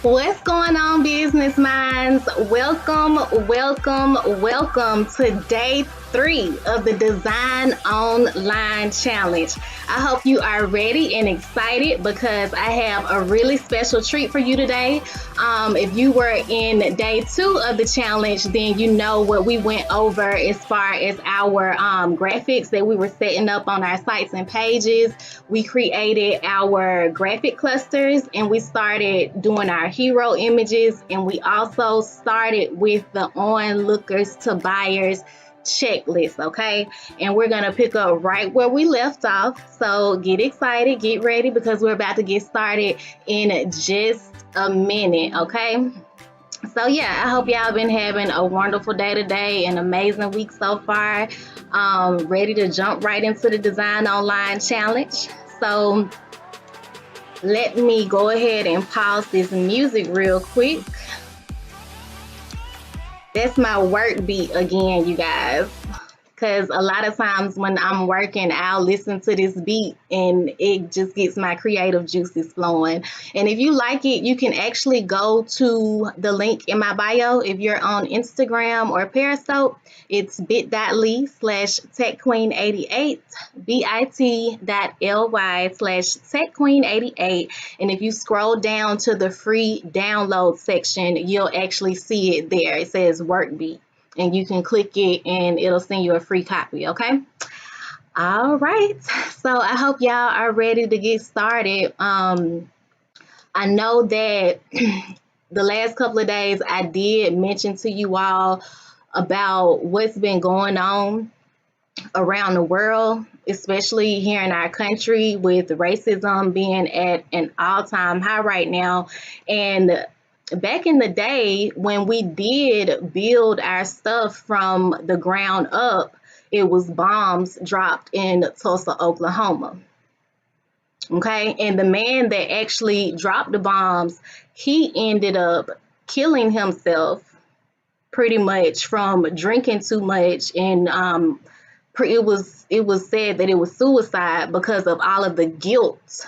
What's going on, business minds? Welcome, welcome, welcome to day 3 of the Design Online Challenge. I hope you are ready and excited because I have a really special treat for you today. If you were in day 2 of the challenge, then you know what we went over as far as our graphics that we were setting up on our sites and pages. We created our graphic clusters and we started doing our hero images, and we also started with the onlookers to buyers checklist. Okay, and we're gonna pick up right where we left off, so get excited, get ready, because we're about to get started in just a minute. Okay, so yeah, I hope y'all been having a wonderful day today, an amazing week so far. Ready to jump right into the Design Online Challenge. So let me go ahead and pause this music real quick. That's my work beat again, you guys. Because a lot of times when I'm working, I'll listen to this beat and it just gets my creative juices flowing. And if you like it, you can actually go to the link in my bio. If you're on Instagram or Periscope, it's bit.ly/techqueen88, bit.ly/techqueen88. And if you scroll down to the free download section, you'll actually see it there. It says work beat, and you can click it and it'll send you a free copy. Okay, all right, so I hope y'all are ready to get started. I know that the last couple of days I did mention to you all about what's been going on around the world, especially here in our country, with racism being at an all-time high right now. And back in the day when we did build our stuff from the ground up, it was bombs dropped in Tulsa, Oklahoma. Okay. And the man that actually dropped the bombs, he ended up killing himself pretty much from drinking too much. And it was said that it was suicide because of all of the guilt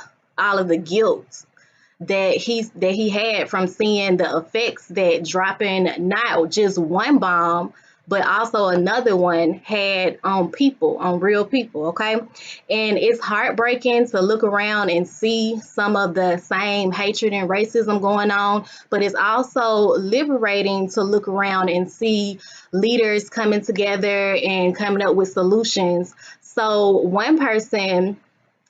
that he had from seeing the effects that dropping not just one bomb but also another one had on people, on real people. Okay. And it's heartbreaking to look around and see some of the same hatred and racism going on, but it's also liberating to look around and see leaders coming together and coming up with solutions. So one person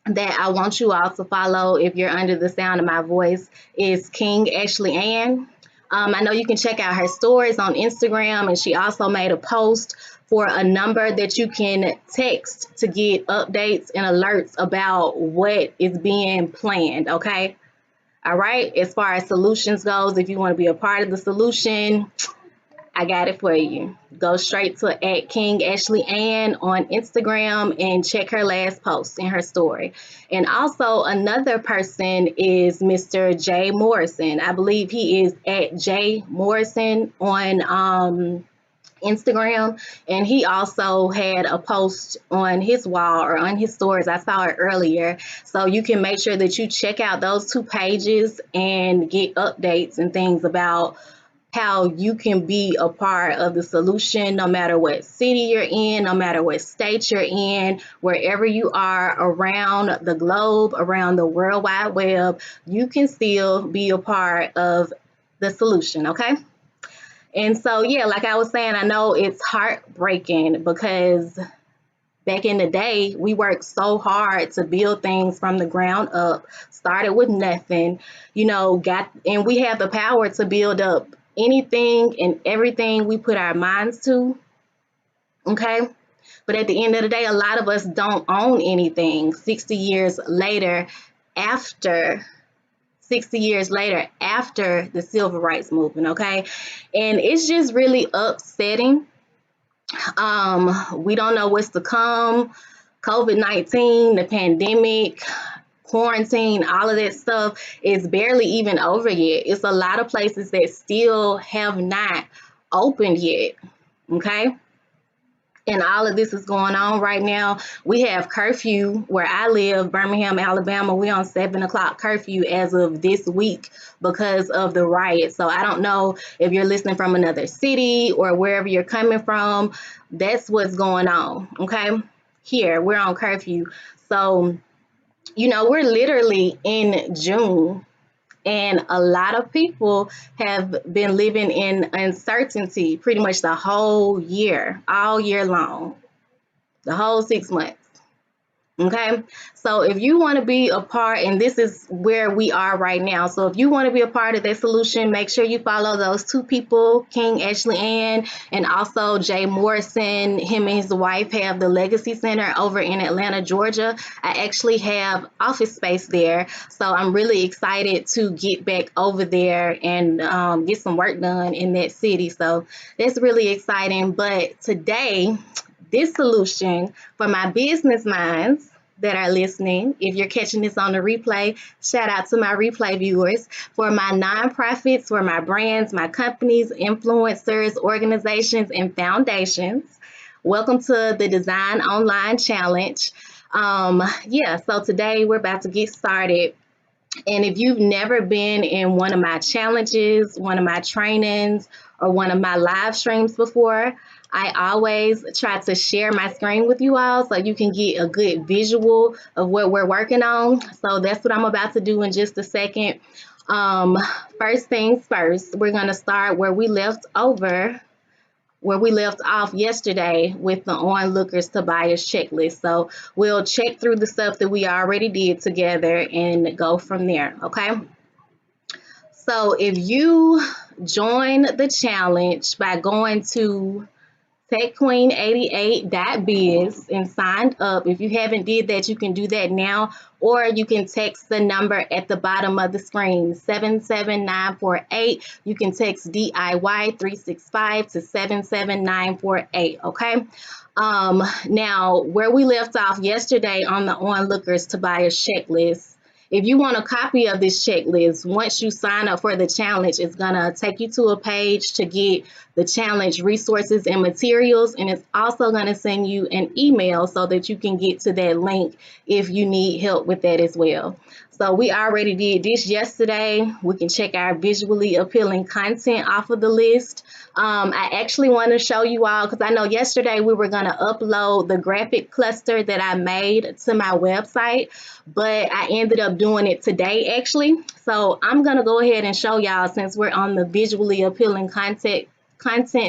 that I want you all to follow, if you're under the sound of my voice, is King Ashley Ann. I know you can check out her stories on Instagram, and she also made a post for a number that you can text to get updates and alerts about what is being planned. Okay. All right. As far as solutions goes, if you want to be a part of the solution, I got it for you. Go straight to at King Ashley Ann on Instagram and check her last post in her story. And also another person is Mr. Jay Morrison. I believe he is at Jay Morrison on Instagram, and he also had a post on his wall or on his stories. I saw it earlier. So you can make sure that you check out those two pages and get updates and things about how you can be a part of the solution no matter what city you're in, no matter what state you're in, wherever you are around the globe, around the World Wide Web, you can still be a part of the solution, okay? And so, yeah, like I was saying, I know it's heartbreaking because back in the day, we worked so hard to build things from the ground up, started with nothing, and we have the power to build up anything and everything we put our minds to. Okay. But at the end of the day, a lot of us don't own anything after 60 years later, after the civil rights movement. Okay. And it's just really upsetting. We don't know what's to come. COVID-19, the pandemic, quarantine, all of that stuff is barely even over yet. It's a lot of places that still have not opened yet. Okay. And all of this is going on right now. We have curfew where I live, Birmingham, Alabama. We on 7 o'clock curfew as of this week because of the riot. So I don't know if you're listening from another city or wherever you're coming from. That's what's going on. Okay. Here, we're on curfew. So, we're literally in June. And a lot of people have been living in uncertainty pretty much the whole year, all year long, the whole 6 months. Okay. So if you want to be a part, and this is where we are right now. So if you want to be a part of that solution, make sure you follow those two people, King Ashley Ann and also Jay Morrison. Him and his wife have the Legacy Center over in Atlanta, Georgia. I actually have office space there. So I'm really excited to get back over there and get some work done in that city. So that's really exciting. But today, this solution for my business minds that are listening, if you're catching this on the replay, shout out to my replay viewers. For my nonprofits, for my brands, my companies, influencers, organizations, and foundations, welcome to the Design Online Challenge. So today we're about to get started. And if you've never been in one of my challenges, one of my trainings, or one of my live streams before, I always try to share my screen with you all so you can get a good visual of what we're working on. So that's what I'm about to do in just a second. First things first, we're going to start where we left off yesterday with the onlookers to buyers checklist. So we'll check through the stuff that we already did together and go from there. Okay. So if you join the challenge by going to techqueen88.biz and signed up. If you haven't did that, you can do that now, or you can text the number at the bottom of the screen, 77948. You can text DIY 365 to 77948. Okay. Now, where we left off yesterday on the onlookers to buyers checklist, if you want a copy of this checklist, once you sign up for the challenge, it's going to take you to a page to get the challenge resources and materials, and it's also going to send you an email so that you can get to that link if you need help with that as well. So we already did this yesterday. We can check our visually appealing content off of the list. I actually want to show you all, because I know yesterday we were going to upload the graphic cluster that I made to my website, but I ended up doing it today actually. So I'm going to go ahead and show y'all, since we're on the visually appealing content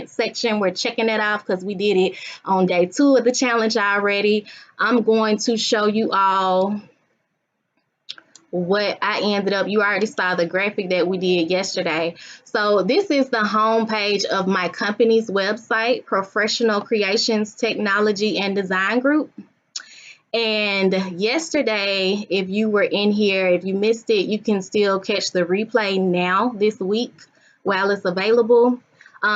section, we're checking it off because we did it on day 2 of the challenge already. I'm going to show you all what I ended up. You already saw the graphic that we did yesterday. So this is the home page of my company's website, Professional Creations Technology and Design Group. And yesterday, if you were in here, if you missed it, you can still catch the replay now this week while it's available.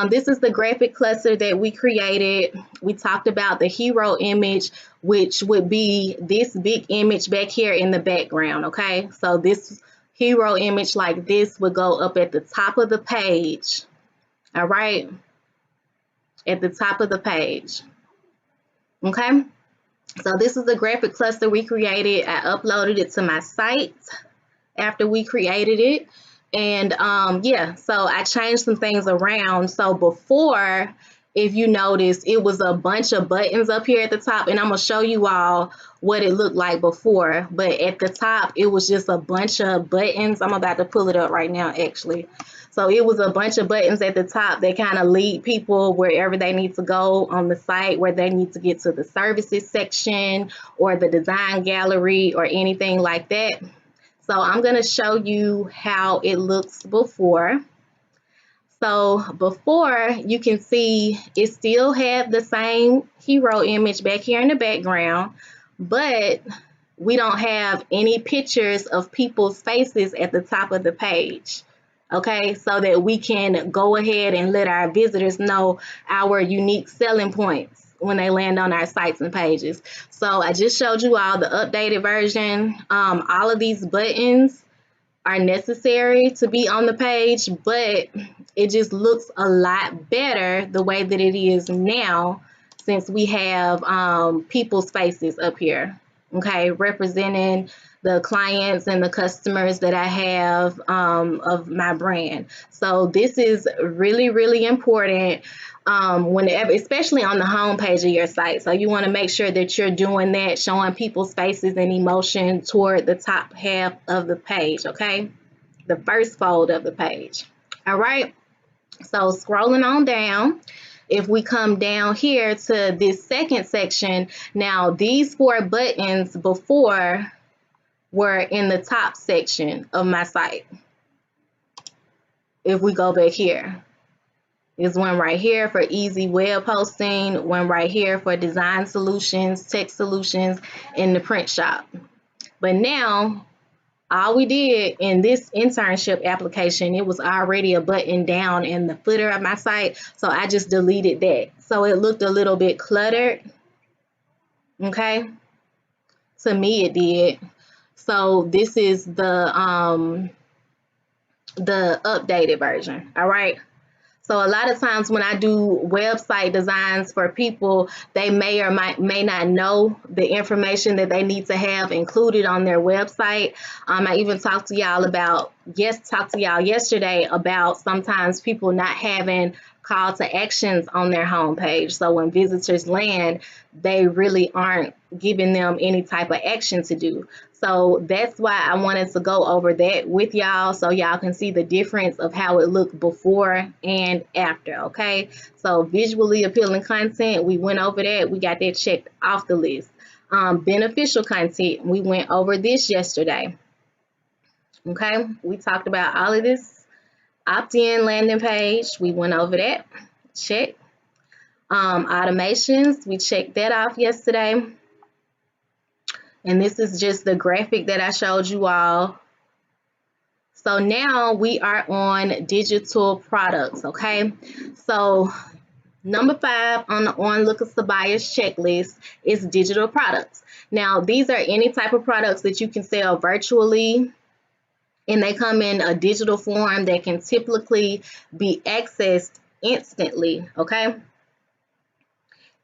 This is the graphic cluster that we created. We talked about the hero image, which would be this big image back here in the background, okay? So this hero image like this would go up at the top of the page, all right? At the top of the page, okay? So this is the graphic cluster we created. I uploaded it to my site after we created it. And yeah, so I changed some things around. So before, if you notice, it was a bunch of buttons up here at the top, and I'm gonna show you all what it looked like before. But at the top, it was just a bunch of buttons. I'm about to pull it up right now, actually. So it was a bunch of buttons at the top that kind of lead people wherever they need to go on the site, where they need to get to the services section or the design gallery or anything like that. So I'm going to show you how it looks before. So before, you can see it still had the same hero image back here in the background, but we don't have any pictures of people's faces at the top of the page. Okay, so that we can go ahead and let our visitors know our unique selling points when they land on our sites and pages. So I just showed you all the updated version. All of these buttons are necessary to be on the page, but it just looks a lot better the way that it is now, since we have people's faces up here, okay, representing the clients and the customers that I have of my brand. So this is really, really important whenever, especially on the home page of your site. So you want to make sure that you're doing that, showing people's faces and emotion toward the top half of the page, okay? The first fold of the page. All right. So scrolling on down, if we come down here to this second section, now these 4 buttons before were in the top section of my site. If we go back here, there's one right here for easy web hosting, one right here for design solutions, tech solutions, in the print shop. But now, all we did in this internship application, it was already a button down in the footer of my site, so I just deleted that. So it looked a little bit cluttered, okay? To me, it did. So this is the updated version, all right? So a lot of times when I do website designs for people, they may or may not know the information that they need to have included on their website. I even talked to y'all yesterday about sometimes people not having call to actions on their homepage. So when visitors land, they really aren't giving them any type of action to do. So that's why I wanted to go over that with y'all, so y'all can see the difference of how it looked before and after, okay? So visually appealing content, we went over that. We got that checked off the list. Beneficial content, we went over this yesterday, okay? We talked about all of this. Opt-in landing page, we went over that, check. Automations, we checked that off yesterday. And this is just the graphic that I showed you all. So now we are on digital products, okay? So number 5 on the onlookers to buyers checklist is digital products. Now, these are any type of products that you can sell virtually, and they come in a digital form that can typically be accessed instantly, okay?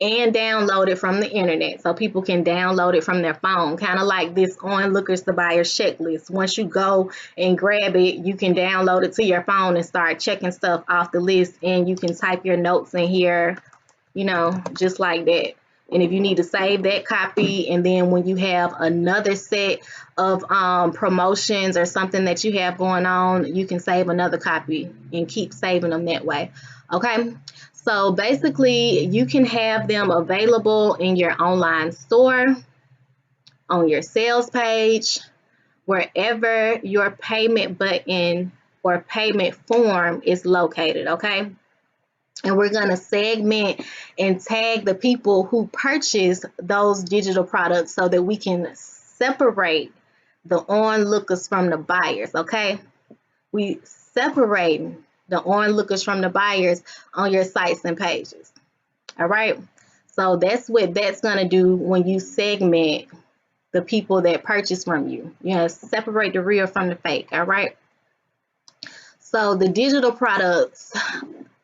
And download it from the internet, so people can download it from their phone, kind of like this onlookers to buyers checklist. Once you go and grab it, you can download it to your phone and start checking stuff off the list, and you can type your notes in here, you know, just like that. And if you need to save that copy, and then when you have another set of promotions or something that you have going on, you can save another copy and keep saving them that way, okay? So basically, you can have them available in your online store, on your sales page, wherever your payment button or payment form is located, okay? And we're going to segment and tag the people who purchase those digital products so that we can separate the onlookers from the buyers, okay? We separate the onlookers from the buyers on your sites and pages. All right. So that's what that's going to do when you segment the people that purchase from you. You know, separate the real from the fake. All right. So the digital products,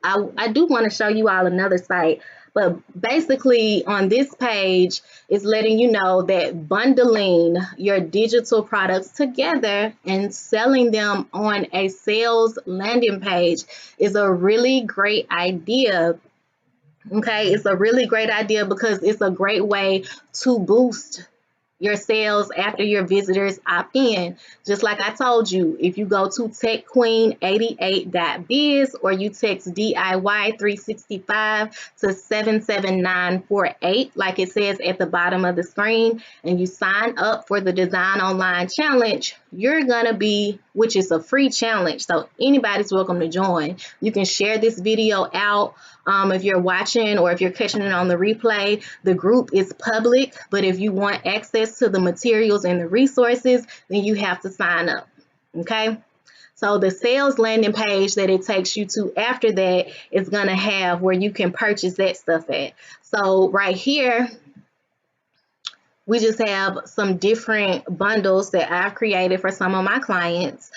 I do want to show you all another site, but basically on this page is letting you know that bundling your digital products together and selling them on a sales landing page is a really great idea. Okay, it's a really great idea because it's a great way to boost your sales after your visitors opt in. Just like I told you, if you go to techqueen88.biz or you text DIY365 to 77948, like it says at the bottom of the screen, and you sign up for the Design Online Challenge, you're gonna be, which is a free challenge, so anybody's welcome to join. You can share this video out. If you're watching or if you're catching it on the replay, the group is public, but if you want access to the materials and the resources, then you have to sign up, okay? So the sales landing page that it takes you to after that is going to have where you can purchase that stuff at. So right here, we just have some different bundles that I've created for some of my clients.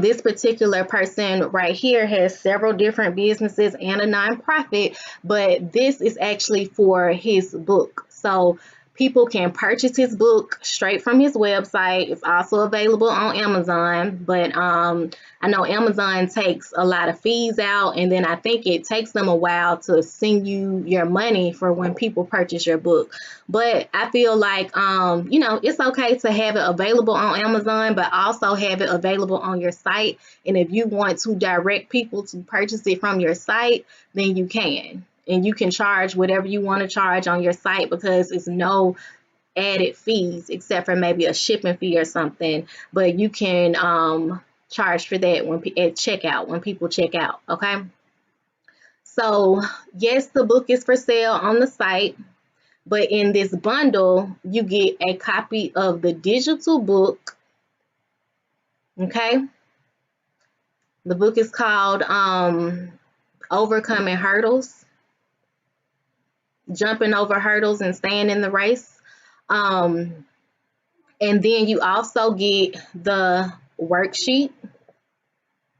This particular person right here has several different businesses and a nonprofit, but this is actually for his book. So people can purchase his book straight from his website. It's also available on Amazon, but I know Amazon takes a lot of fees out, and then I think it takes them a while to send you your money for when people purchase your book. But I feel like, you know, it's okay to have it available on Amazon, but also have it available on your site. And if you want to direct people to purchase it from your site, then you can. And you can charge whatever you want to charge on your site because it's no added fees except for maybe a shipping fee or something. But you can charge for that when at checkout, when people check out, okay? So yes, the book is for sale on the site, but in this bundle, you get a copy of the digital book, okay? The book is called Overcoming Hurdles, Jumping Over Hurdles and Staying in the Race. And then you also get the worksheet.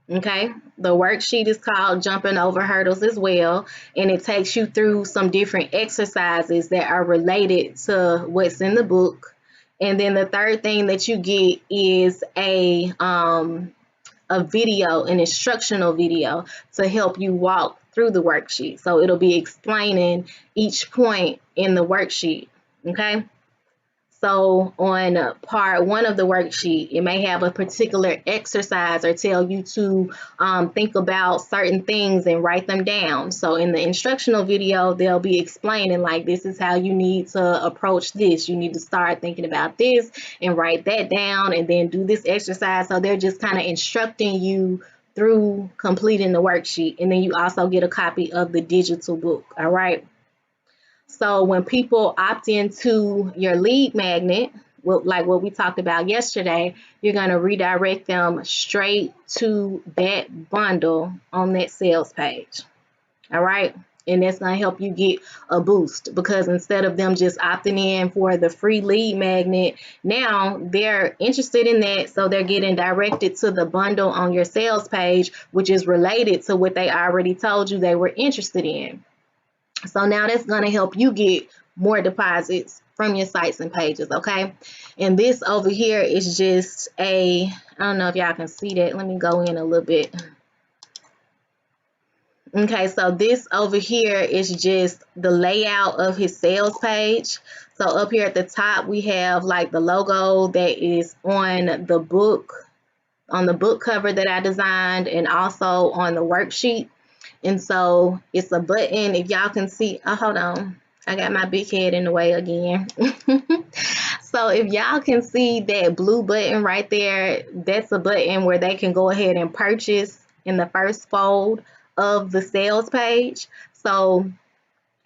Okay, the worksheet is called Jumping Over Hurdles as well, and it takes you through some different exercises that are related to what's in the book. And then the third thing that you get is a video, an instructional video to help you walk through the worksheet. So it'll be explaining each point in the worksheet, okay? So on part 1 of the worksheet, it may have a particular exercise or tell you to think about certain things and write them down. So in the instructional video, they'll be explaining like, this is how you need to approach this. You need to start thinking about this and write that down and then do this exercise. So they're just kind of instructing you through completing the worksheet. And then you also get a copy of the digital book. All right. So when people opt into your lead magnet, well, like what we talked about yesterday, you're going to redirect them straight to that bundle on that sales page. All right. And that's going to help you get a boost, because instead of them just opting in for the free lead magnet, now they're interested in that. So they're getting directed to the bundle on your sales page, which is related to what they already told you they were interested in. So now that's going to help you get more deposits from your sites and pages. Okay. And this over here is just I don't know if y'all can see that. Let me go in a little bit. Okay, so this over here is just the layout of his sales page. So up here at the top, we have like the logo that is on the book cover that I designed, and also on the worksheet. And so it's a button. If y'all can see, oh, hold on, I got my big head in the way again. So if y'all can see that blue button right there, that's a button where they can go ahead and purchase in the first fold of the sales page. So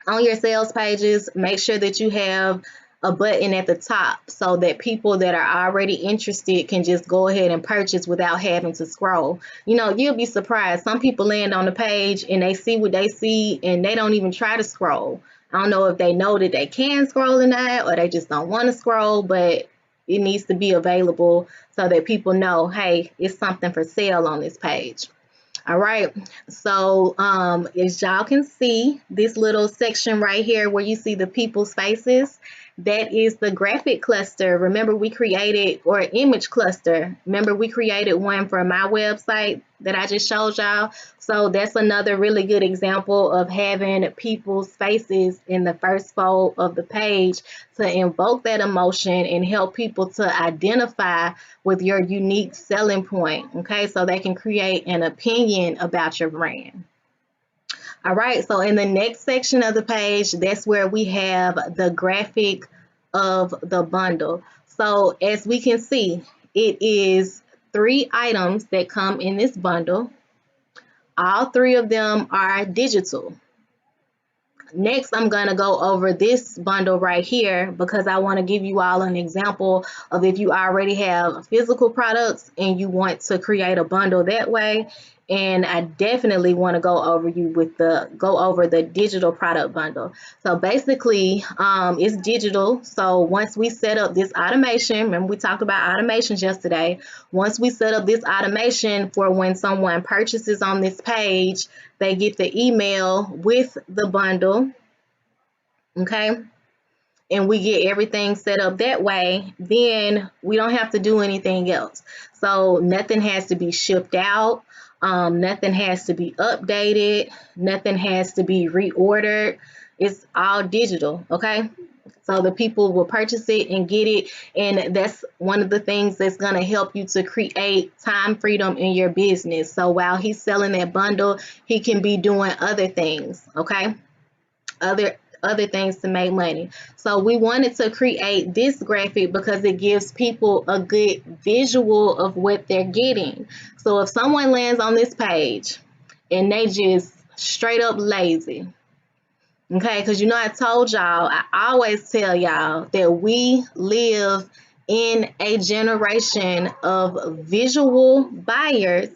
on your sales pages, make sure that you have a button at the top so that people that are already interested can just go ahead and purchase without having to scroll. You know, you'll be surprised. Some people land on the page and they see what they see and they don't even try to scroll. I don't know if they know that they can scroll or not, or they just don't want to scroll, but it needs to be available so that people know, hey, it's something for sale on this page. All right, so as y'all can see, this little section right here where you see the people's faces, that is the graphic cluster. Remember we created, or image cluster. Remember we created one for my website that I just showed y'all. So that's another really good example of having people's faces in the first fold of the page to invoke that emotion and help people to identify with your unique selling point. Okay, so they can create an opinion about your brand. All right, so in the next section of the page, that's where we have the graphic of the bundle. So as we can see, it is 3 items that come in this bundle. All 3 of them are digital. Next, I'm going to go over this bundle right here because I want to give you all an example of if you already have physical products and you want to create a bundle that way. And I definitely want to go over the digital product bundle. So basically, it's digital. So once we set up this automation, remember we talked about automations yesterday. Once we set up this automation for when someone purchases on this page, they get the email with the bundle, okay? And we get everything set up that way, then we don't have to do anything else. So nothing has to be shipped out. Nothing has to be updated. Nothing has to be reordered. It's all digital, okay? So the people will purchase it and get it. And that's one of the things that's going to help you to create time freedom in your business. So while he's selling that bundle, he can be doing other things, okay? Other things to make money. So we wanted to create this graphic because it gives people a good visual of what they're getting. So if someone lands on this page and they just straight up lazy, okay, because you know I told y'all, I always tell y'all that we live in a generation of visual buyers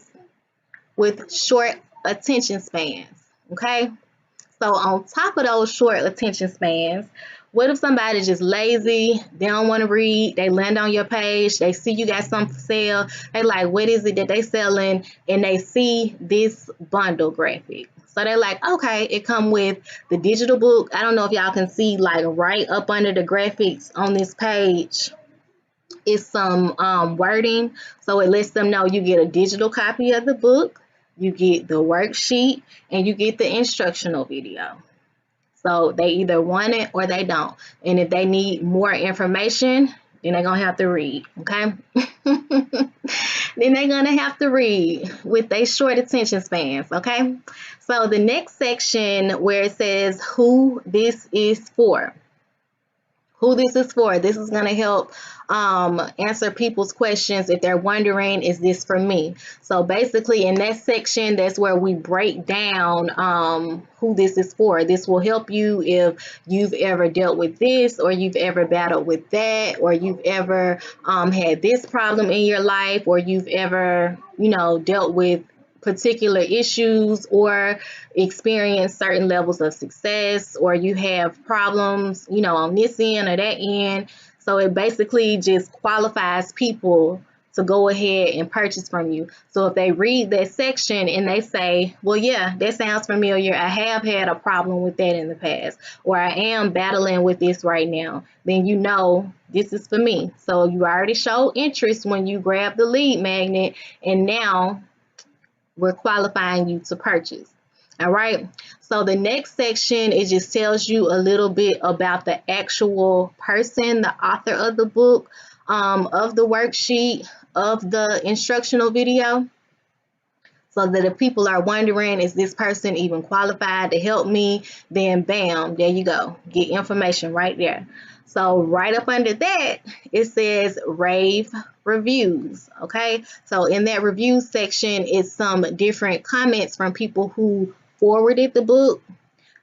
with short attention spans, okay? So on top of those short attention spans, what if somebody's just lazy, they don't want to read, they land on your page, they see you got something for sale, they like, what is it that they selling? And they see this bundle graphic. So they're like, okay, it come with the digital book. I don't know if y'all can see, like right up under the graphics on this page is some wording. So it lets them know you get a digital copy of the book, you get the worksheet, and you get the instructional video. So they either want it or they don't. And if they need more information, then they're going to have to read, okay? Then they're going to have to read with their short attention spans, okay? So the next section where it says who this is for. who this is for. This is going to help answer people's questions if they're wondering, is this for me? So basically in that section, that's where we break down who this is for. This will help you if you've ever dealt with this, or you've ever battled with that, or you've ever had this problem in your life, or you've ever, dealt with particular issues or experience certain levels of success, or you have problems, on this end or that end. So it basically just qualifies people to go ahead and purchase from you. So if they read that section and they say, well, yeah, that sounds familiar. I have had a problem with that in the past, or I am battling with this right now, then this is for me. So you already show interest when you grab the lead magnet, and now we're qualifying you to purchase. All right. So the next section, it just tells you a little bit about the actual person, the author of the book, of the worksheet, of the instructional video. So that if people are wondering, is this person even qualified to help me? Then bam, there you go. Get information right there. So right up under that, it says rave reviews. Okay. So in that review section is some different comments from people who forwarded the book,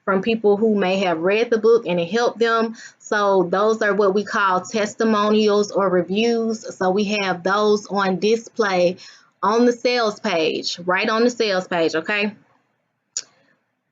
from people who may have read the book and it helped them. So those are what we call testimonials or reviews. So we have those on display on the sales page, right on the sales page, okay?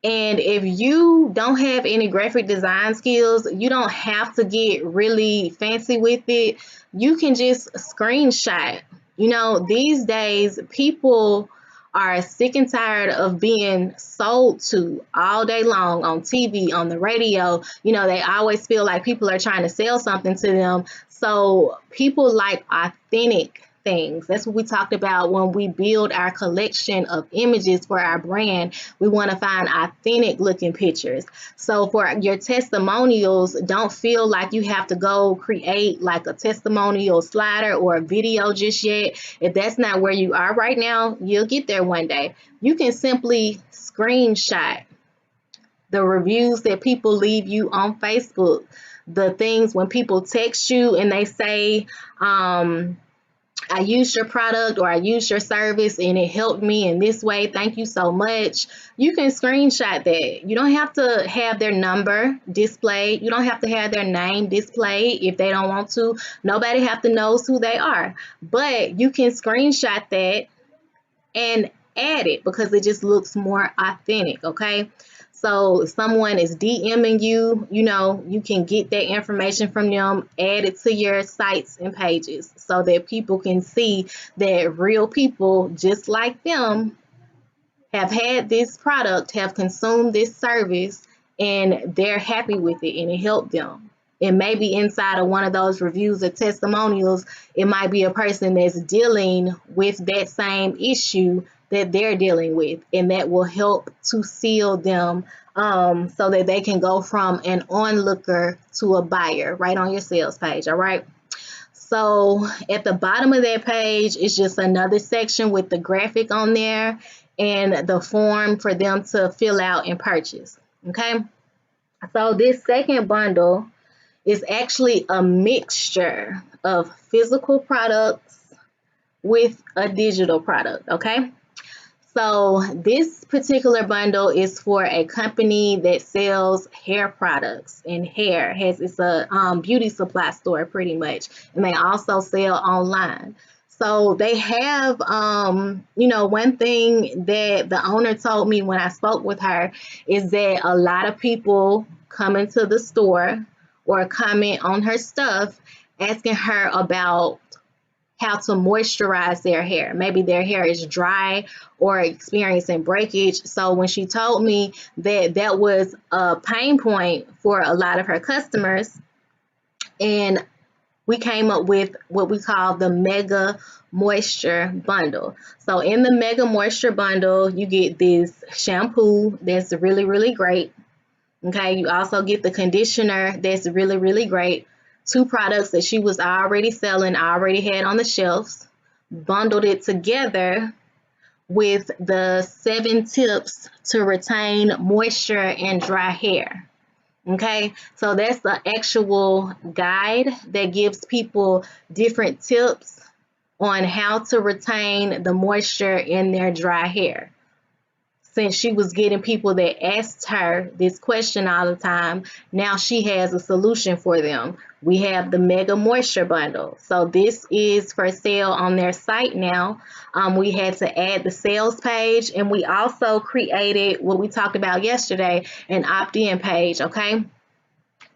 And if you don't have any graphic design skills, you don't have to get really fancy with it. You can just screenshot. These days, people are sick and tired of being sold to all day long on TV, on the radio. They always feel like people are trying to sell something to them. So people like authentic things. That's what we talked about when we build our collection of images for our brand. We want to find authentic looking pictures. So for your testimonials, don't feel like you have to go create like a testimonial slider or a video just yet. If that's not where you are right now, you'll get there one day. You can simply screenshot the reviews that people leave you on Facebook, the things when people text you and they say, I used your product or I used your service and it helped me in this way. Thank you so much. You can screenshot that. You don't have to have their number displayed. You don't have to have their name displayed if they don't want to. Nobody have to know who they are. But you can screenshot that and add it because it just looks more authentic, okay? So if someone is DMing you, you can get that information from them, add it to your sites and pages so that people can see that real people just like them have had this product, have consumed this service, and they're happy with it and it helped them. It may be inside of one of those reviews or testimonials. It might be a person that's dealing with that same issue that they're dealing with, and that will help to seal them so that they can go from an onlooker to a buyer right on your sales page. All right. So at the bottom of that page is just another section with the graphic on there and the form for them to fill out and purchase. Okay. So this second bundle is actually a mixture of physical products with a digital product. Okay. So this particular bundle is for a company that sells hair products, and it's a beauty supply store pretty much, and they also sell online. So they have, one thing that the owner told me when I spoke with her is that a lot of people come into the store or comment on her stuff asking her about how to moisturize their hair. Maybe their hair is dry or experiencing breakage. So when she told me that that was a pain point for a lot of her customers, and we came up with what we call the Mega Moisture Bundle. So in the Mega Moisture Bundle, you get this shampoo that's really, really great. Okay, you also get the conditioner that's really, really great. 2 products that she was already selling, already had on the shelves, bundled it together with the 7 tips to retain moisture and dry hair. Okay, so that's the actual guide that gives people different tips on how to retain the moisture in their dry hair. Since she was getting people that asked her this question all the time, now she has a solution for them. We have the Mega Moisture Bundle. So this is for sale on their site now. We had to add the sales page, and we also created what we talked about yesterday, an opt-in page, okay?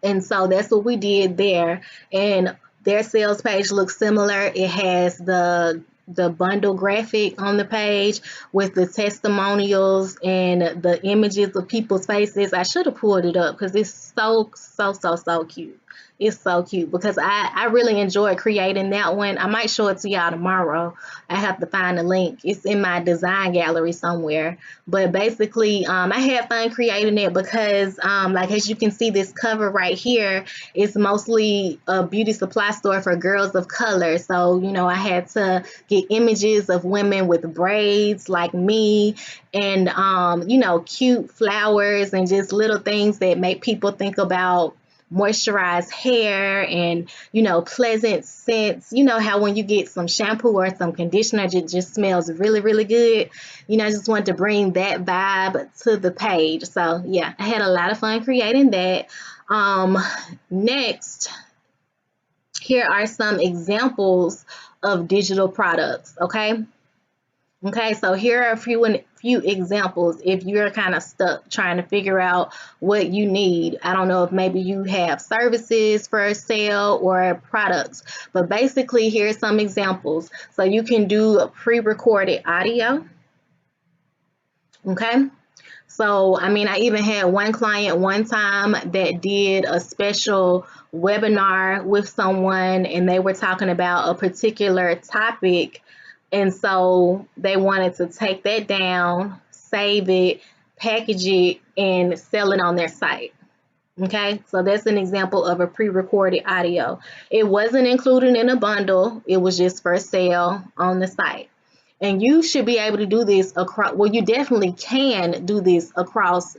And so that's what we did there. And their sales page looks similar. It has the bundle graphic on the page with the testimonials and the images of people's faces. I should have pulled it up because it's so cute. It's so cute because I really enjoyed creating that one. I might show it to y'all tomorrow. I have to find the link. It's in my design gallery somewhere. But basically, I had fun creating it because, like as you can see, this cover right here is mostly a beauty supply store for girls of color. So, you know, I had to get images of women with braids like me and, you know, cute flowers and just little things that make people think about moisturized hair and, you know, pleasant scents. You know how when you get some shampoo or some conditioner, it just smells really good. You know, I just wanted to bring that vibe to the page. So yeah, I had a lot of fun creating that. um Next, here are some examples of digital products. Okay, so here are a few examples if you're kind of stuck trying to figure out what you need. I don't know if maybe you have services for sale or products, but basically here's some examples. So you can do a pre-recorded audio. Okay, so I mean, I even had one client one time that did a special webinar with someone, and they were talking about a particular topic, and so they wanted to take that down, save it, package it, and sell it on their site. Okay, so that's an example of a pre-recorded audio. It wasn't included in a bundle, it was just for sale on the site. And you should be able to do this across, well, you definitely can do this across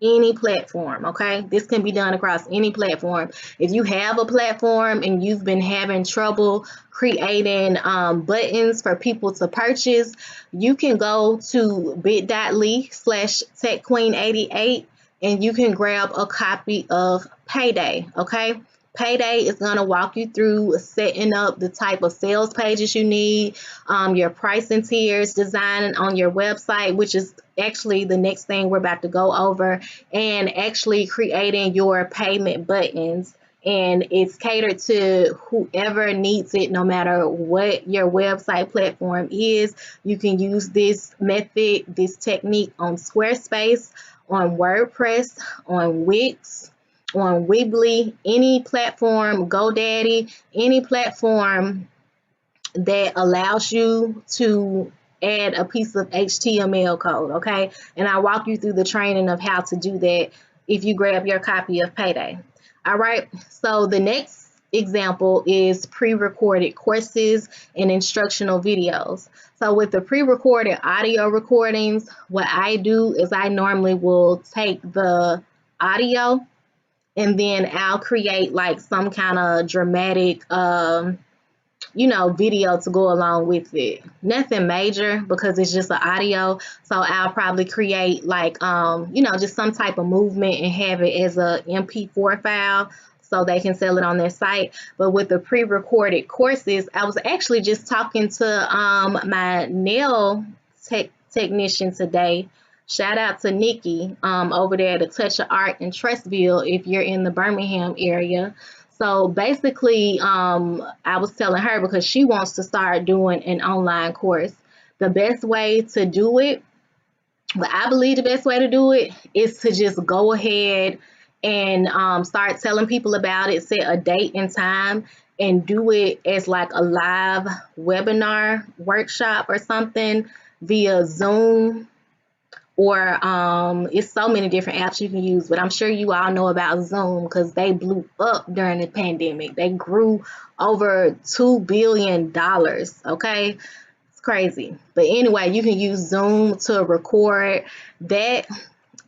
any platform. Okay, this can be done across any platform. If you have a platform and you've been having trouble creating buttons for people to purchase, you can go to bit.ly/techqueen88 and you can grab a copy of Payday. Okay, Payday is going to walk you through setting up the type of sales pages you need, your pricing tiers, designing on your website, which is actually the next thing we're about to go over, and actually creating your payment buttons. And it's catered to whoever needs it, no matter what your website platform is. You can use this method, this technique on Squarespace, on WordPress, on Wix, on Weebly, any platform, GoDaddy, any platform that allows you to add a piece of HTML code, okay? And I'll walk you through the training of how to do that if you grab your copy of Payday. All right, so the next example is pre-recorded courses and instructional videos. So with the pre-recorded audio recordings, what I do is I normally will take the audio and then I'll create like some kind of dramatic you know, video to go along with it. Nothing major because it's just an audio. So I'll probably create like, you know, just some type of movement and have it as a MP4 file so they can sell it on their site. But with the pre-recorded courses, I was actually just talking to my nail technician today. Shout out to Nikki over there at A Touch of Art in Trestville if you're in the Birmingham area. So basically, I was telling her because she wants to start doing an online course. The best way to do it, but I believe the best way to do it is to just go ahead and start telling people about it, set a date and time, and do it as like a live webinar workshop or something via Zoom, or it's so many different apps you can use, but I'm sure you all know about Zoom because they blew up during the pandemic. They grew over $2 billion. Okay, it's crazy. But anyway, you can use Zoom to record that,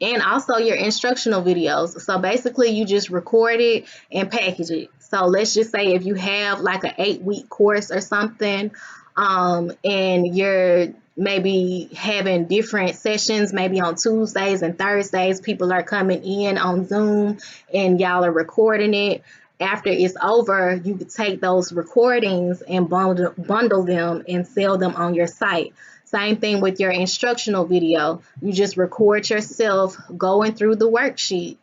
and also your instructional videos. So basically you just record it and package it. So let's just say if you have like an 8-week course or something, and you're maybe having different sessions, maybe on Tuesdays and Thursdays, people are coming in on Zoom and y'all are recording it. After it's over, you could take those recordings and bundle them and sell them on your site. Same thing with your instructional video. You just record yourself going through the worksheet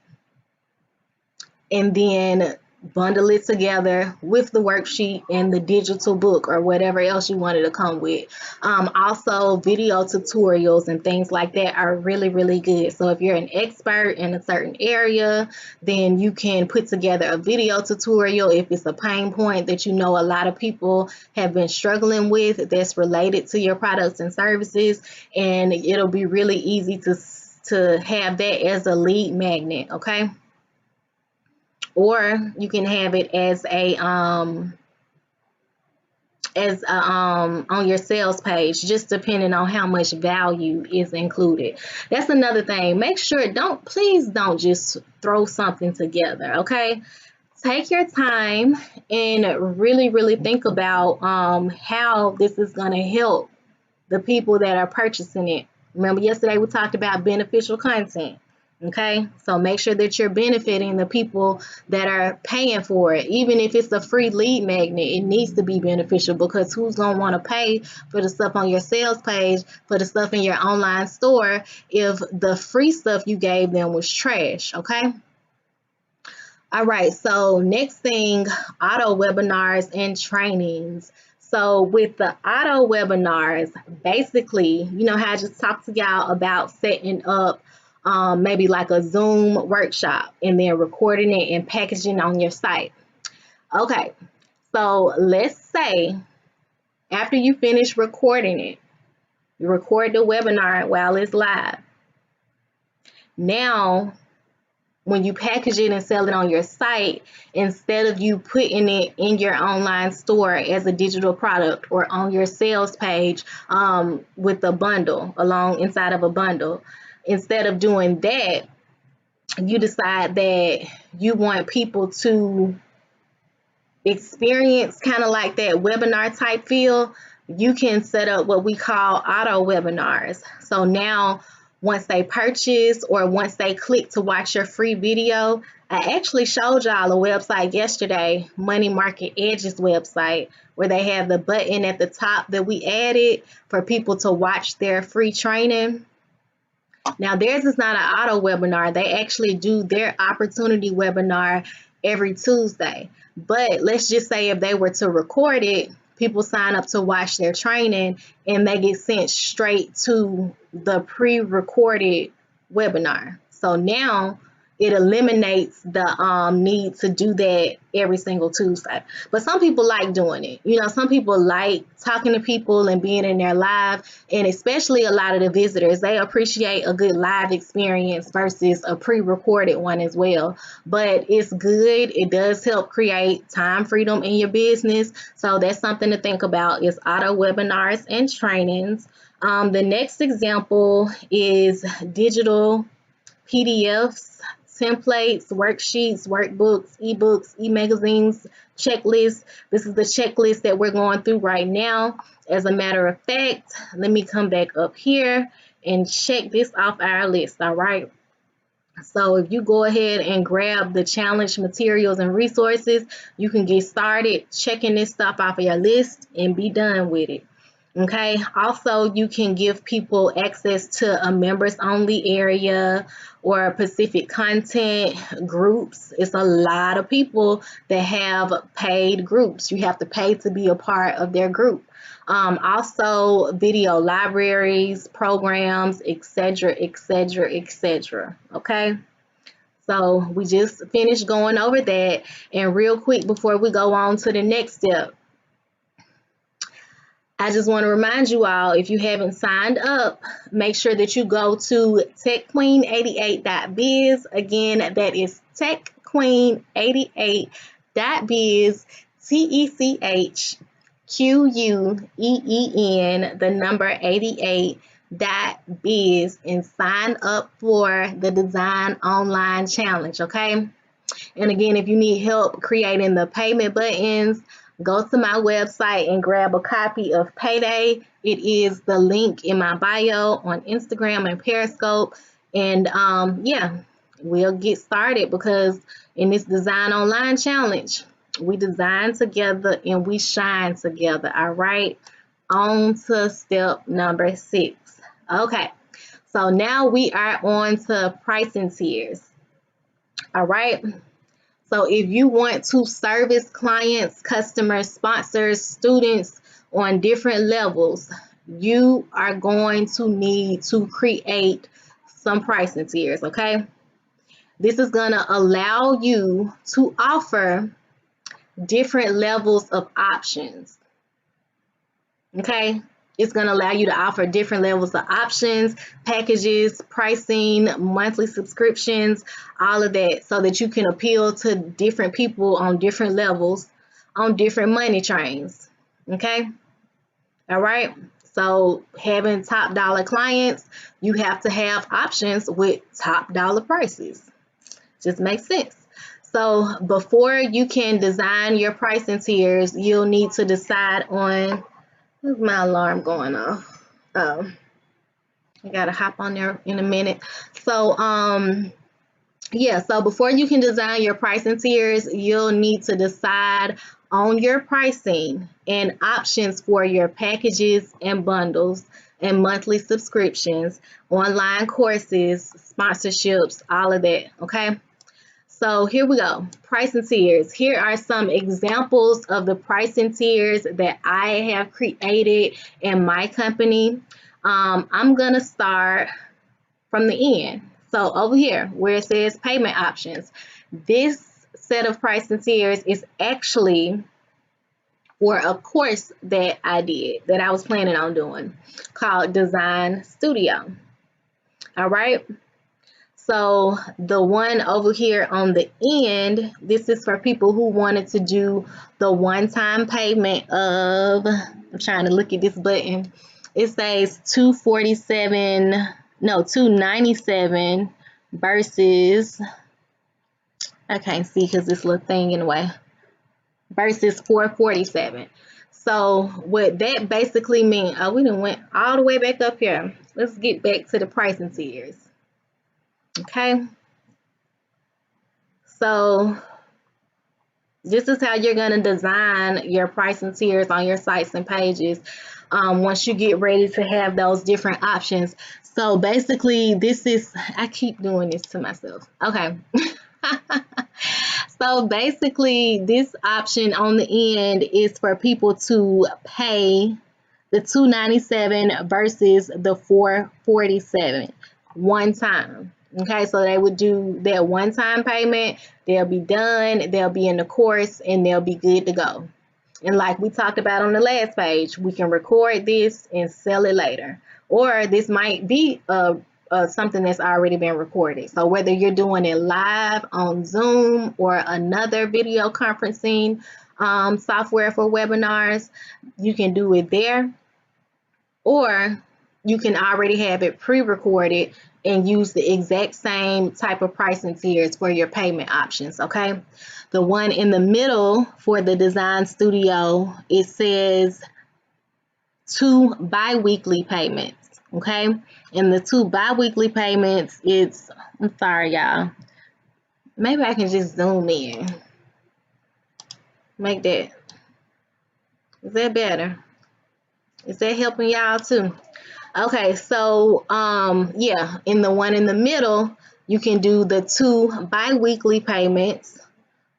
and then bundle it together with the worksheet and the digital book or whatever else you wanted to come with. Also, video tutorials and things like that are really, really good. So if you're an expert in a certain area, then you can put together a video tutorial if it's a pain point that you know a lot of people have been struggling with that's related to your products and services, and it'll be really easy to have that as a lead magnet, okay? Or you can have it as a on your sales page, just depending on how much value is included. That's another thing. Make sure, please don't just throw something together, okay? Take your time and really think about how this is going to help the people that are purchasing it. Remember yesterday we talked about beneficial content. Okay, so make sure that you're benefiting the people that are paying for it. Even if it's a free lead magnet, it needs to be beneficial, because who's going to want to pay for the stuff on your sales page, for the stuff in your online store, if the free stuff you gave them was trash, okay? All right, so next thing, auto webinars and trainings. So with the auto webinars, basically, you know how I just talked to y'all about setting up maybe like a Zoom workshop and then recording it and packaging on your site. Okay, so let's say after you finish recording it, you record the webinar while it's live. Now, when you package it and sell it on your site, instead of you putting it in your online store as a digital product or on your sales page with a bundle inside of a bundle, instead of doing that, you decide that you want people to experience kind of like that webinar type feel. You can set up what we call auto webinars. So now once they purchase or once they click to watch your free video, I actually showed y'all a website yesterday, Money Market Edge's website, where they have the button at the top that we added for people to watch their free training. Now theirs is not an auto webinar. They actually do their opportunity webinar every Tuesday. But let's just say if they were to record it, people sign up to watch their training and they get sent straight to the pre-recorded webinar. So now it eliminates the need to do that every single Tuesday. But some people like doing it. You know, some people like talking to people and being in their live, and especially a lot of the visitors, they appreciate a good live experience versus a pre-recorded one as well. But it's good. It does help create time freedom in your business. So that's something to think about, is auto webinars and trainings. The next example is digital PDFs, templates, worksheets, workbooks, ebooks, e-magazines, checklists. This is the checklist that we're going through right now. As a matter of fact, let me come back up here and check this off our list, all right? So if you go ahead and grab the challenge materials and resources, you can get started checking this stuff off of your list and be done with it. Okay, also you can give people access to a members only area or Pacific content groups. It's a lot of people that have paid groups. You have to pay to be a part of their group. Also video libraries, programs, etc., etc., etc. Okay. So we just finished going over that, and real quick before we go on to the next step, I just want to remind you all, if you haven't signed up, make sure that you go to techqueen88.biz. Again, that is techqueen88.biz, TECHQUEEN, the number 88 design.biz and sign up for the Design Online Challenge, okay? And again, if you need help creating the payment buttons, go to my website and grab a copy of Payday. It is the link in my bio on Instagram and Periscope. And yeah, we'll get started because in this Design Online Challenge, we design together and we shine together. All right. On to step number 6. Okay. So now we are on to pricing tiers. All right. So if you want to service clients, customers, sponsors, students on different levels, you are going to need to create some pricing tiers, okay? This is going to allow you to offer different levels of options, okay? It's going to allow you to offer different levels of options, packages, pricing, monthly subscriptions, all of that, so that you can appeal to different people on different levels, on different money trains. Okay? All right? So, having top dollar clients, you have to have options with top dollar prices. Just makes sense. So, before you can design your pricing tiers, you'll need to decide on. Where's my alarm going off? I gotta hop on there in a minute. So yeah, so before you can design your pricing tiers, you'll need to decide on your pricing and options for your packages and bundles and monthly subscriptions, online courses, sponsorships, all of that. Okay. So here we go, pricing tiers. Here are some examples of the pricing tiers that I have created in my company. I'm gonna start from the end. So over here where it says payment options, this set of pricing tiers is actually for a course that I did, that I was planning on doing, called Design Studio. All right. So the one over here on the end, this is for people who wanted to do the one-time payment of, I'm trying to look at this button. It says $297 versus, I can't see because this little thing in the way, versus $447. So what that basically means, oh, we done went all the way back up here. Let's get back to the pricing tiers. Okay. So this is how you're going to design your pricing tiers on your sites and pages once you get ready to have those different options. So basically, this is, I keep doing this to myself. Okay. So basically, this option on the end is for people to pay the $297 versus the $447 one time. Okay, so they would do their one-time payment, they'll be done, they'll be in the course, and they'll be good to go. And like we talked about on the last page, we can record this and sell it later. Or this might be something that's already been recorded. So whether you're doing it live on Zoom or another video conferencing software for webinars, you can do it there. Or you can already have it pre-recorded and use the exact same type of pricing tiers for your payment options, okay? The one in the middle for the Design Studio, it says 2 bi-weekly payments, okay? And the 2 bi-weekly payments, it's, I'm sorry, y'all. Maybe I can just zoom in. Make that. Is that better? Is that helping y'all too? Okay, so yeah, in the one in the middle, you can do the 2 bi-weekly payments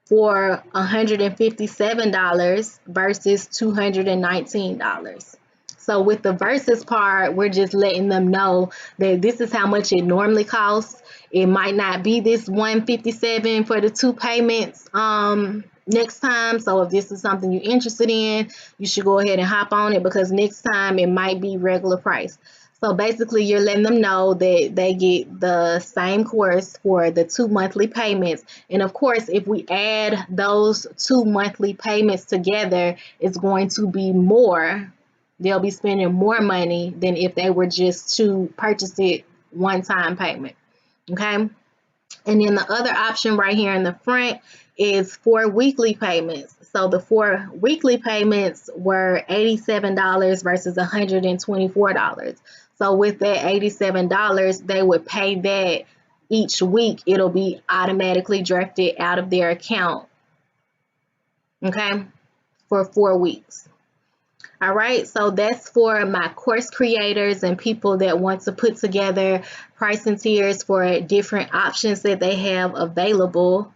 for $157 versus $219. So with the versus part, we're just letting them know that this is how much it normally costs. It might not be this $157 for the 2 payments next time. So if this is something you're interested in, you should go ahead and hop on it, because next time it might be regular price. So basically, you're letting them know that they get the same course for the 2 monthly payments. And of course, if we add those 2 monthly payments together, it's going to be more they'll be spending more money than if they were just to purchase it one-time payment. Okay. And then the other option right here in the front is 4 weekly payments. So the 4 weekly payments were $87 versus $124. So with that $87, they would pay that each week. It'll be automatically drafted out of their account, okay, for 4 weeks. All right, so that's for my course creators and people that want to put together pricing tiers for different options that they have available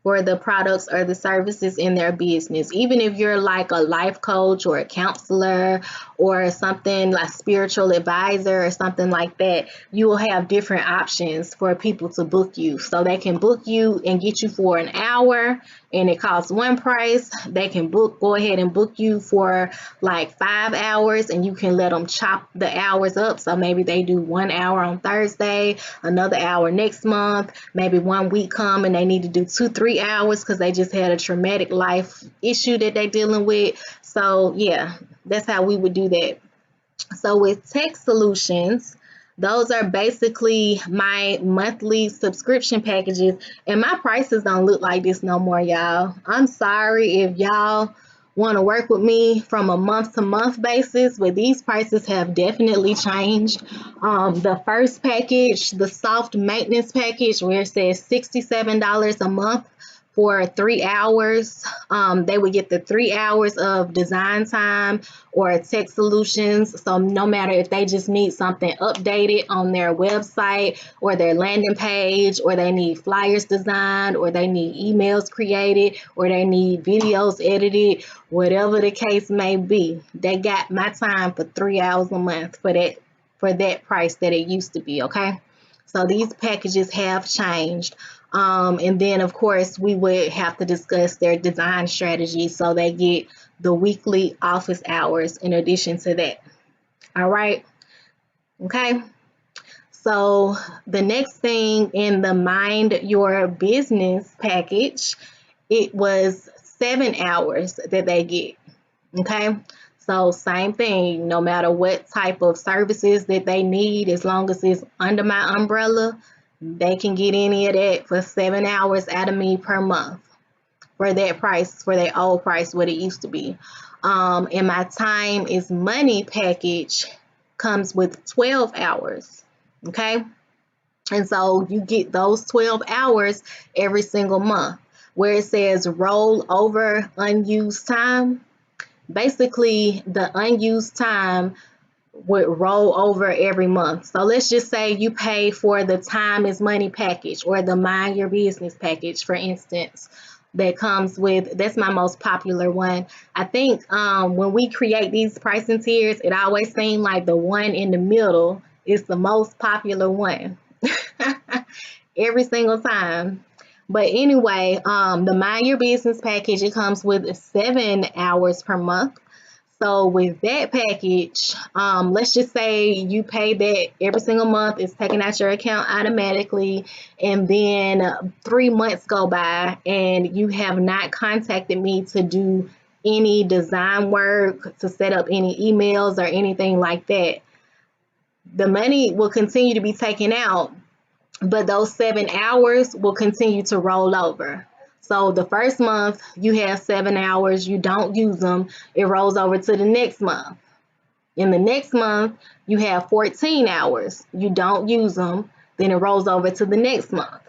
for the products or the services in their business. Even if you're like a life coach or a counselor or something like spiritual advisor or something like that, you will have different options for people to book you. So they can book you and get you for an hour and it costs one price. They can go ahead and book you for like 5 hours and you can let them chop the hours up. So maybe they do 1 hour on Thursday, another hour next month, maybe 1 week come and they need to do 2-3 hours because they just had a traumatic life issue that they're dealing with. So yeah, that's how we would do that. So with Tech Solutions, those are basically my monthly subscription packages, and my prices don't look like this no more, y'all. I'm sorry if y'all want to work with me from a month to month basis, but these prices have definitely changed. The first package, the soft maintenance package, where it says $67 a month for 3 hours. They would get the 3 hours of design time or tech solutions. So no matter if they just need something updated on their website or their landing page, or they need flyers designed, or they need emails created, or they need videos edited, whatever the case may be, they got my time for 3 hours a month for that price that it used to be. Okay. So these packages have changed. And then, of course, we would have to discuss their design strategy. So they get the weekly office hours in addition to that. All right. Okay. So the next thing in the Mind Your Business package, it was 7 hours that they get. Okay. So same thing, no matter what type of services that they need, as long as it's under my umbrella, they can get any of that for 7 hours out of me per month for that price, for that old price, what it used to be. And my Time is Money package comes with 12 hours. Okay. And so you get those 12 hours every single month. Where it says roll over unused time, basically the unused time would roll over every month. So let's just say you pay for the Time is Money package or the Mind Your Business package, for instance, that comes with, that's my most popular one. I think when we create these pricing tiers, it always seems like the one in the middle is the most popular one every single time. But anyway, the Mind Your Business package, it comes with 7 hours per month. So with that package, let's just say you pay that every single month. It's taken out your account automatically. And then 3 months go by and you have not contacted me to do any design work, to set up any emails or anything like that. The money will continue to be taken out, but those 7 hours will continue to roll over. So the first month you have 7 hours, you don't use them, it rolls over to the next month. In the next month, you have 14 hours, you don't use them, then it rolls over to the next month.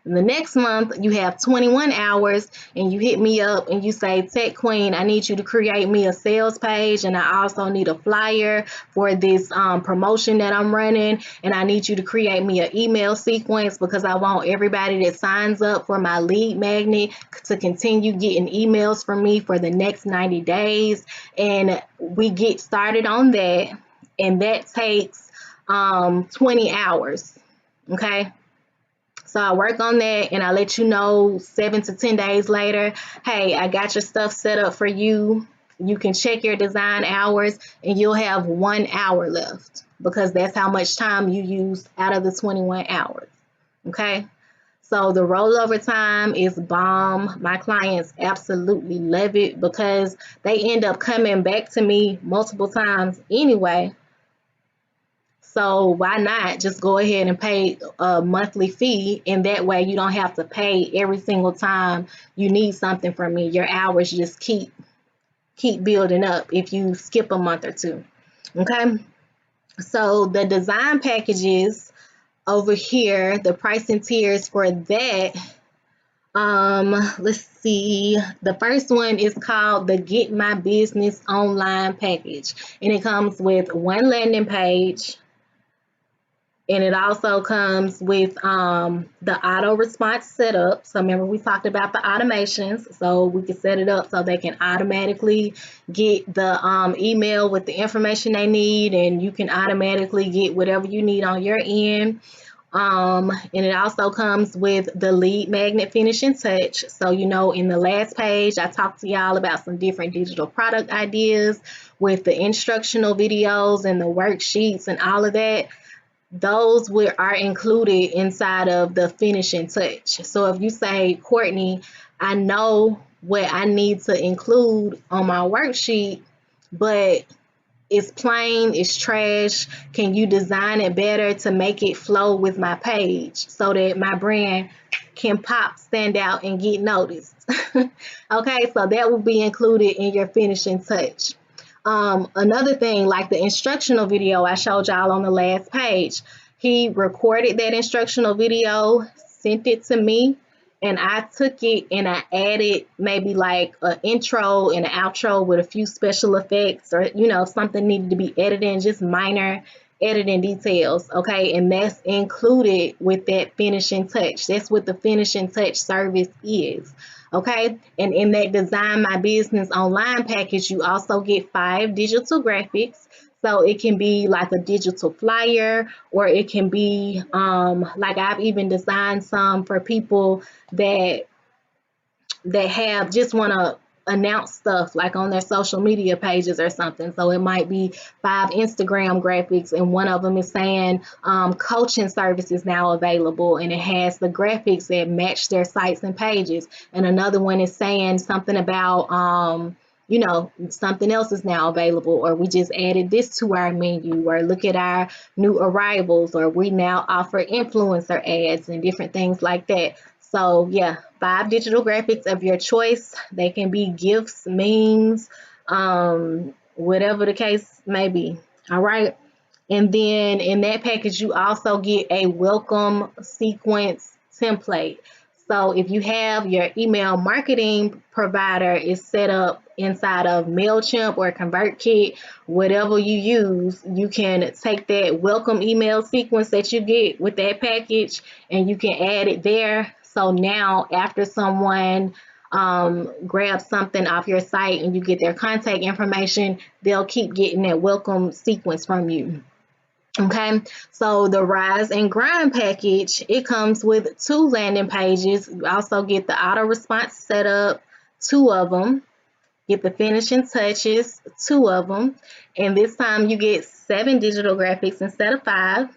In the next month, you have 21 hours and you hit me up and you say, Tech Queen, I need you to create me a sales page and I also need a flyer for this promotion that I'm running, and I need you to create me an email sequence because I want everybody that signs up for my lead magnet to continue getting emails from me for the next 90 days. And we get started on that, and that takes 20 hours. Okay. So I work on that and I let you know 7 to 10 days later, hey, I got your stuff set up for you. You can check your design hours and you'll have 1 hour left because that's how much time you use out of the 21 hours. Okay. So the rollover time is bomb. My clients absolutely love it because they end up coming back to me multiple times anyway. So why not just go ahead and pay a monthly fee, and that way you don't have to pay every single time you need something from me. Your hours just keep building up if you skip a month or two. Okay? So the design packages over here, the pricing tiers for that, let's see. The first one is called the Get My Business Online package, and it comes with one landing page, and it also comes with the auto response setup. So remember we talked about the automations. So we can set it up so they can automatically get the email with the information they need, and you can automatically get whatever you need on your end. And it also comes with the lead magnet finishing touch. So, in the last page, I talked to y'all about some different digital product ideas with the instructional videos and the worksheets and all of that. Those are included inside of the finishing touch. So if you say, Courtney, I know what I need to include on my worksheet, but it's plain, it's trash. Can you design it better to make it flow with my page so that my brand can pop, stand out, and get noticed? Okay, so that will be included in your finishing touch. Another thing, like the instructional video I showed y'all on the last page, he recorded that instructional video, sent it to me, and I took it and I added maybe like an intro and an outro with a few special effects, or if something needed to be edited, just minor editing details. Okay, and that's included with that finishing touch. That's what the finishing touch service is. Okay, and in that Design My Business Online package, you also get 5 digital graphics. So it can be like a digital flyer, or it can be like I've even designed some for people that have just want to announce stuff like on their social media pages or something. So it might be 5 Instagram graphics, and one of them is saying coaching services now available, and it has the graphics that match their sites and pages. And another one is saying something about something else is now available, or we just added this to our menu, or look at our new arrivals, or we now offer influencer ads and different things like that. So yeah, 5 digital graphics of your choice. They can be gifts, memes, whatever the case may be. All right. And then in that package, you also get a welcome sequence template. So if you have your email marketing provider is set up inside of MailChimp or ConvertKit, whatever you use, you can take that welcome email sequence that you get with that package, and you can add it there. So now after someone grabs something off your site and you get their contact information, they'll keep getting that welcome sequence from you. Okay, so the Rise and Grind package, it comes with 2 landing pages. You also get the auto response setup, 2 of them. Get the finishing touches, 2 of them. And this time you get 7 digital graphics instead of 5.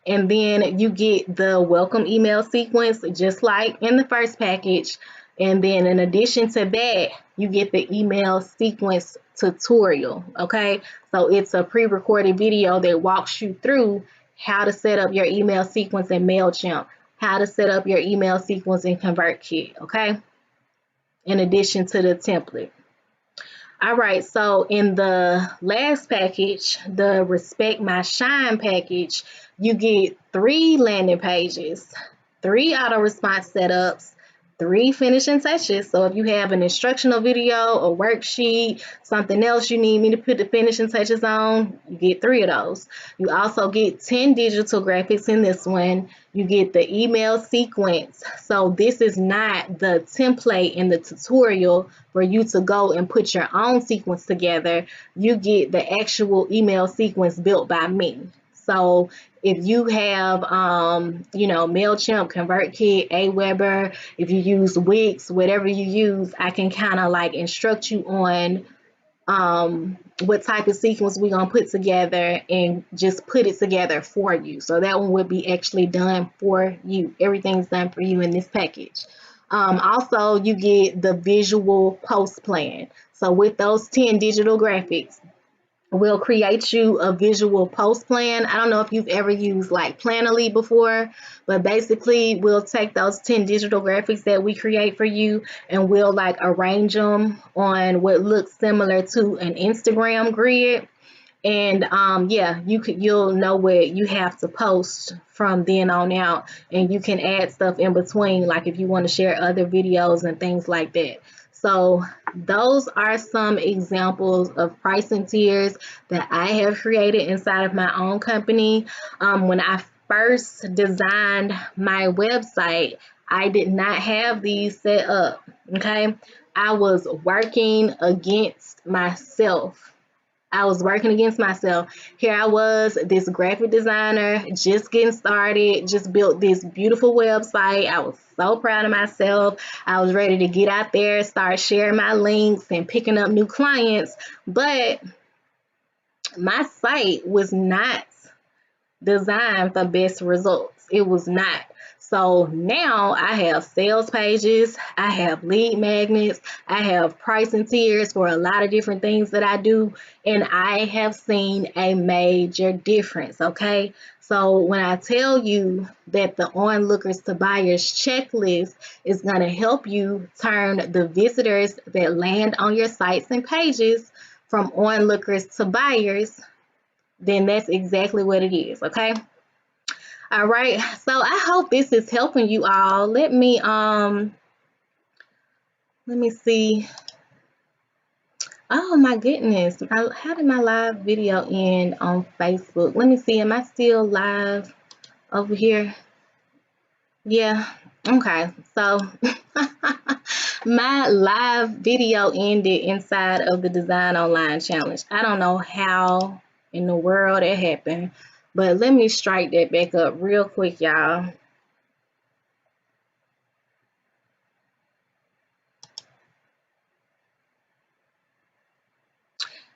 And then you get the welcome email sequence, just like in the first package. And then in addition to that, you get the email sequence tutorial. Okay, so it's a pre-recorded video that walks you through how to set up your email sequence in MailChimp, how to set up your email sequence in ConvertKit. Okay, in addition to the template. All right, so in the last package, the Respect My Shine package, you get 3 landing pages, 3 auto response setups, 3 finishing touches. So if you have an instructional video, a worksheet, something else you need me to put the finishing touches on, you get 3 of those. You also get 10 digital graphics in this one. You get the email sequence. So this is not the template in the tutorial for you to go and put your own sequence together. You get the actual email sequence built by me. So if you have, MailChimp, ConvertKit, Aweber, if you use Wix, whatever you use, I can kind of like instruct you on what type of sequence we're going to put together and just put it together for you. So that one would be actually done for you. Everything's done for you in this package. Also, you get the visual post plan. So with those 10 digital graphics, we'll create you a visual post plan. I don't know if you've ever used like Planoly before, but basically we'll take those 10 digital graphics that we create for you and we'll like arrange them on what looks similar to an Instagram grid. And yeah, you'll know what you have to post from then on out, and you can add stuff in between, like if you want to share other videos and things like that. So those are some examples of pricing tiers that I have created inside of my own company. When I first designed my website, I did not have these set up. Okay, I was working against myself. I was working against myself. Here I was, this graphic designer, just getting started, just built this beautiful website. I was so proud of myself. I was ready to get out there, start sharing my links and picking up new clients. But my site was not designed for best results. It was not. So now I have sales pages, I have lead magnets, I have pricing tiers for a lot of different things that I do, and I have seen a major difference. Okay. So when I tell you that the onlookers to buyers checklist is going to help you turn the visitors that land on your sites and pages from onlookers to buyers, then that's exactly what it is. Okay. All right. So I hope this is helping you all. Let me see. Oh my goodness. How did my live video end on Facebook? Let me see. Am I still live over here? Yeah. Okay. So my live video ended inside of the Design Online Challenge. I don't know how in the world it happened, but let me strike that back up real quick, y'all.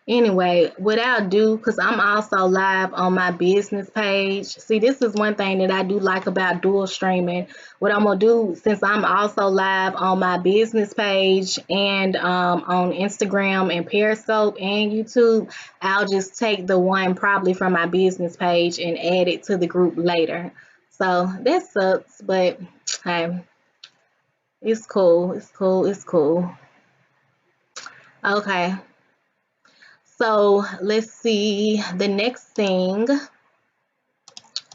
Anyway, what I'll do, because I'm also live on my business page. See, this is one thing that I do like about dual streaming. What I'm going to do, since I'm also live on my business page and on Instagram and Periscope and YouTube, I'll just take the one probably from my business page and add it to the group later. So that sucks, but hey, it's cool. It's cool. It's cool. Okay. So let's see the next thing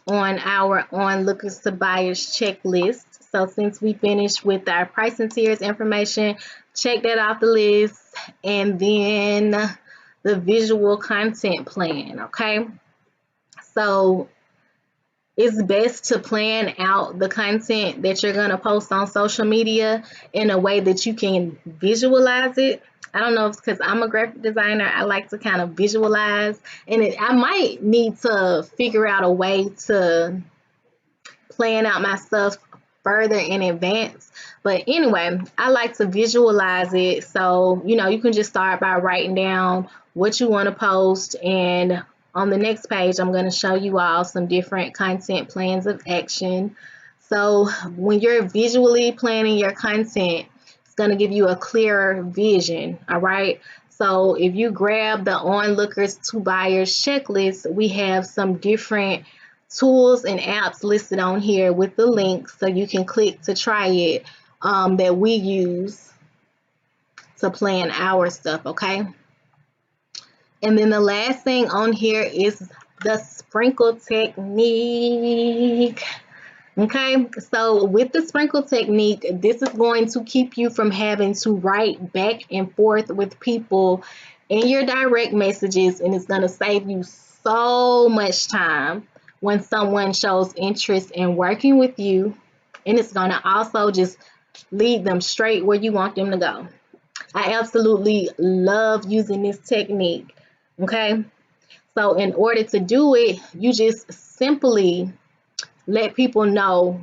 on our onlookers to buyers checklist. So since we finished with our pricing tiers information, check that off the list, and then the visual content plan. Okay. So it's best to plan out the content that you're going to post on social media in a way that you can visualize it. I don't know if it's because I'm a graphic designer. I like to kind of visualize, and I might need to figure out a way to plan out my stuff further in advance. But anyway, I like to visualize it. So, you can just start by writing down what you want to post. And on the next page, I'm going to show you all some different content plans of action. So when you're visually planning your content, it's going to give you a clearer vision. All right. So if you grab the onlookers to buyers checklist, we have some different tools and apps listed on here with the links, so you can click to try it, that we use to plan our stuff. Okay. And then the last thing on here is the sprinkle technique. Okay, so with the sprinkle technique, this is going to keep you from having to write back and forth with people in your direct messages, and it's going to save you so much time when someone shows interest in working with you, and it's going to also just lead them straight where you want them to go. I absolutely love using this technique. Okay, so in order to do it, you just simply let people know,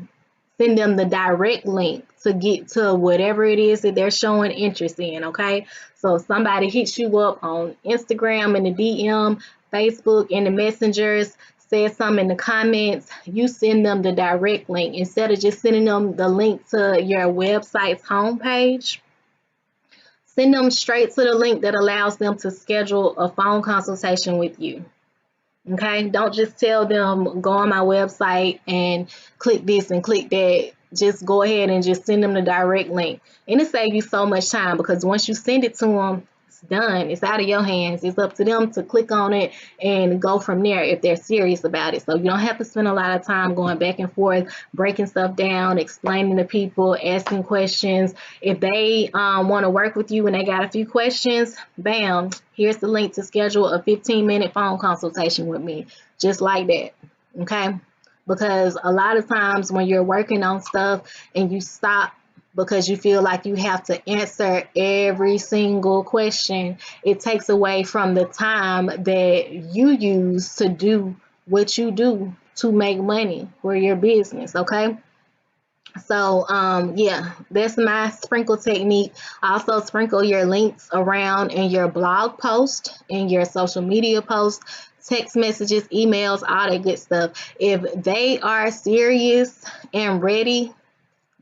send them the direct link to get to whatever it is that they're showing interest in, okay? So if somebody hits you up on Instagram in the DM, Facebook in the messengers, says something in the comments, you send them the direct link instead of just sending them the link to your website's homepage. Send them straight to the link that allows them to schedule a phone consultation with you. Okay, don't just tell them go on my website and click this and click that. Just go ahead and just send them the direct link. And it saves you so much time because once you send it to them, it's done. It's out of your hands. It's up to them to click on it and go from there if they're serious about it. So you don't have to spend a lot of time going back and forth, breaking stuff down, explaining to people, asking questions. If they want to work with you and they got a few questions, bam, here's the link to schedule a 15-minute phone consultation with me, just like that. Okay, because a lot of times when you're working on stuff and you stop because you feel like you have to answer every single question, it takes away from the time that you use to do what you do to make money for your business. Okay, so yeah, that's my sprinkle technique. Also sprinkle your links around in your blog post, in your social media post, text messages, emails, all that good stuff. If they are serious and ready,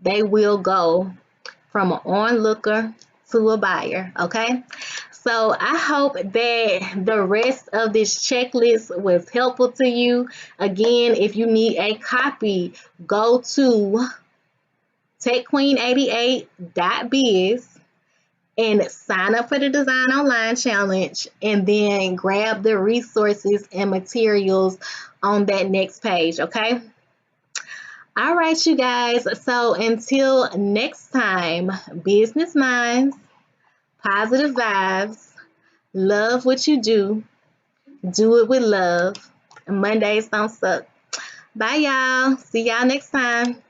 they will go from an onlooker to a buyer. Okay, so I hope that the rest of this checklist was helpful to you. Again, if you need a copy, go to techqueen88.biz and sign up for the Design Online Challenge, and then grab the resources and materials on that next page, okay? All right, you guys. So until next time, business minds, positive vibes, love what you do it with love. Mondays don't suck. Bye, y'all. See y'all next time.